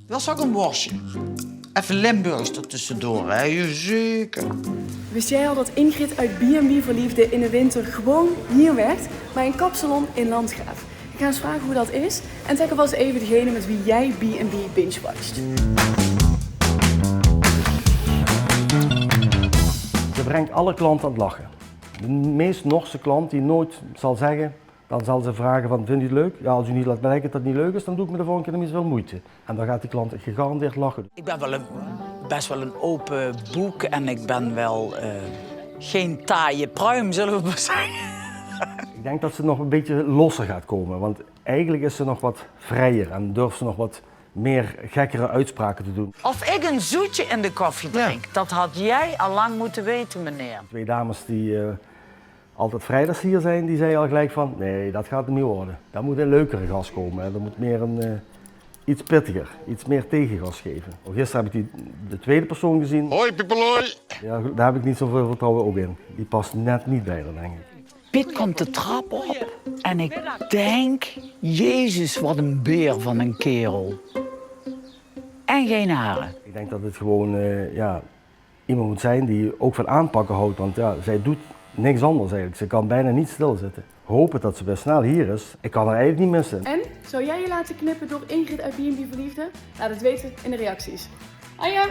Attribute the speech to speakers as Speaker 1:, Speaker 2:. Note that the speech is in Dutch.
Speaker 1: Dat is ook een worstje. Even Limburgs er tussendoor, hè? Jazeker.
Speaker 2: Wist jij al dat Ingrid uit B&B voor Liefde in de winter gewoon hier werkt, bij een kapsalon in Landgraaf? Ik ga eens vragen hoe dat is en tag alvast even degene met wie jij B&B binge-watcht.
Speaker 3: Ze brengt alle klanten aan het lachen. De meest Norse klant die nooit zal zeggen, dan zal ze vragen van, vindt u het leuk? Ja, als u niet laat blijken dat het niet leuk is, dan doe ik me de volgende keer niet zoveel moeite. En dan gaat die klant gegarandeerd lachen.
Speaker 4: Ik ben best wel een open boek en ik ben wel geen taaie pruim, zullen we maar zeggen.
Speaker 3: Ik denk dat ze nog een beetje losser gaat komen, want eigenlijk is ze nog wat vrijer en durft ze nog wat meer gekkere uitspraken te doen.
Speaker 4: Of ik een zoetje in de koffie drink, dat had jij al lang moeten weten, meneer.
Speaker 3: Twee dames die altijd vrijdags hier zijn, die zeiden al gelijk van, nee, dat gaat het niet worden. Daar moet een leukere gas komen, hè. Er moet meer iets pittiger, iets meer tegengas geven. Gisteren heb ik de tweede persoon gezien.
Speaker 5: Hoi, piepeloi!
Speaker 3: Ja, daar heb ik niet zoveel vertrouwen ook in. Die past net niet bij haar, denk ik.
Speaker 4: Piet komt de trap op en ik denk, Jezus, wat een beer van een kerel. En geen haren.
Speaker 3: Ik denk dat het gewoon iemand moet zijn die ook van aanpakken houdt, want ja, zij doet niks anders eigenlijk. Ze kan bijna niet stilzitten. Hopen dat ze best snel hier is. Ik kan haar eigenlijk niet missen.
Speaker 2: En, zou jij je laten knippen door Ingrid uit B&B voor Liefde? Laat het weten in de reacties. Anja!